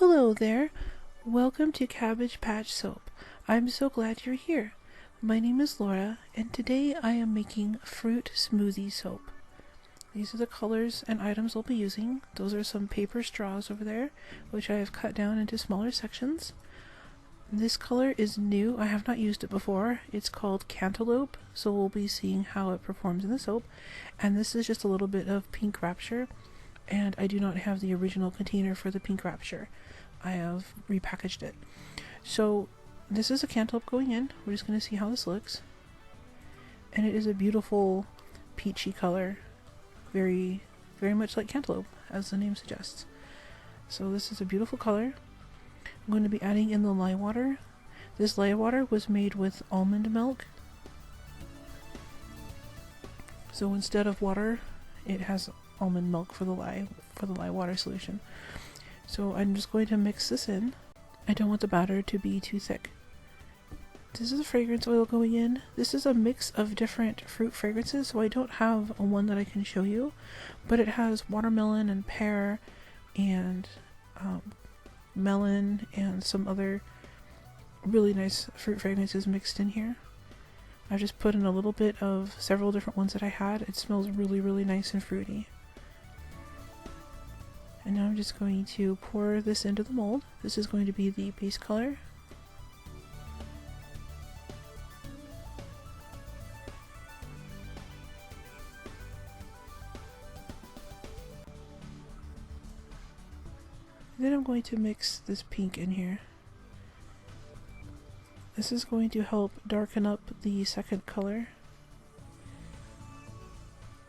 Hello there. Welcome to Cabbage Patch Soap. I'm so glad you're here. My name is Laura, and today I am making fruit smoothie soap. These are the colors and items I'll be using. Those are some paper straws over there, which I have cut down into smaller sections. This color is new. I have not used it before. It's called Cantaloupe, so we'll be seeing how it performs in the soap. And this is just a little bit of Pink Rapture, and I do not have the original container for the Pink Rapture. I have repackaged it. So this is a cantaloupe going in. We're just going to see how this looks. And it is a beautiful peachy color. Very much like cantaloupe, as the name suggests. So this is a beautiful color. I'm going to be adding in the lye water. This lye water was made with almond milk. So instead of water, it has almond milk for the lye water solution. So I'm just going to mix this in. I don't want the batter to be too thick. This is a fragrance oil going in. This is a mix of different fruit fragrances, so I don't have one that I can show you, but it has watermelon and pear and melon and some other really nice fruit fragrances mixed in here. I've just put in a little bit of several different ones that I had. It smells really nice and fruity. And now I'm just going to pour this into the mold. This is going to be the base color. And then I'm going to mix this pink in here. This is going to help darken up the second color.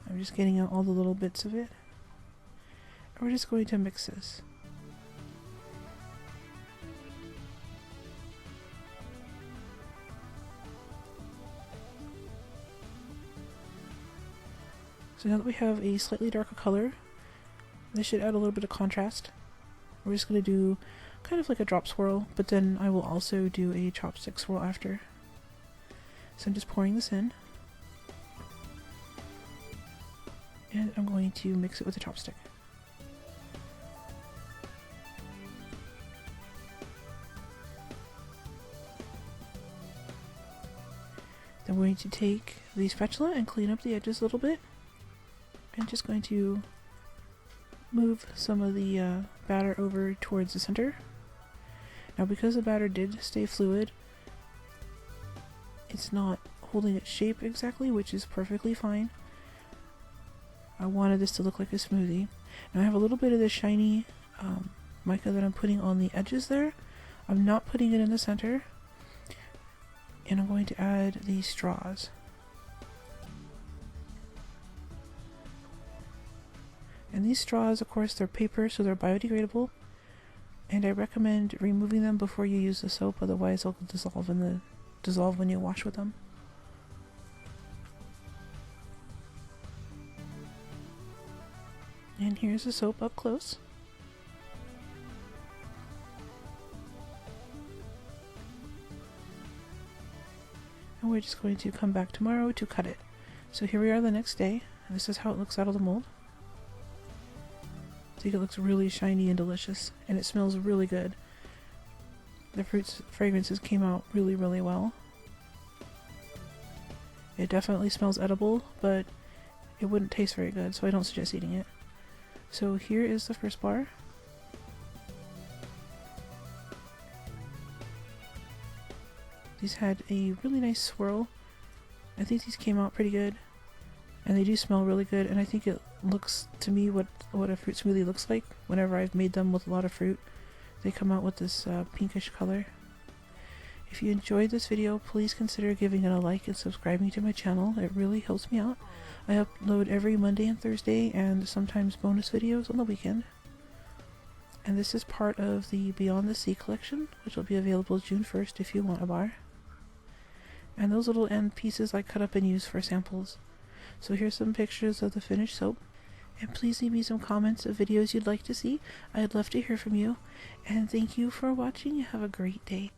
I'm just getting out all the little bits of it. We're just going to mix this. So now that we have a slightly darker color, this should add a little bit of contrast. We're just going to do kind of like a drop swirl, but then I will also do a chopstick swirl after. So I'm just pouring this in. And I'm going to mix it with a chopstick. I'm going to take the spatula and clean up the edges a little bit. I'm just going to move some of the batter over towards the center. Now, because the batter did stay fluid, it's not holding its shape exactly, which is perfectly fine. I wanted this to look like a smoothie. Now I have a little bit of the shiny mica that I'm putting on the edges there. I'm not putting it in the center. And I'm going to add these straws. And these straws, of course, they're paper, so they're biodegradable. And I recommend removing them before you use the soap, otherwise they'll dissolve when you wash with them. And here's the soap up close. And we're just going to come back tomorrow to cut it. So here we are the next day, and this is how it looks out of the mold. I think it looks really shiny and delicious, and it smells really good. The fragrances came out really well. It definitely smells edible, but it wouldn't taste very good, so I don't suggest eating it. So here is the first bar. These had a really nice swirl. I think these came out pretty good, and they do smell really good, and I think it looks to me what a fruit smoothie looks like whenever I've made them with a lot of fruit. They come out with this pinkish color. If you enjoyed this video, please consider giving it a like and subscribing to my channel. It really helps me out. I upload every Monday and Thursday, and sometimes bonus videos on the weekend. And this is part of the Beyond the Sea collection, which will be available June 1st if you want a bar. And those little end pieces I cut up and use for samples. So here's some pictures of the finished soap. And please leave me some comments of videos you'd like to see. I'd love to hear from you. And thank you for watching. Have a great day.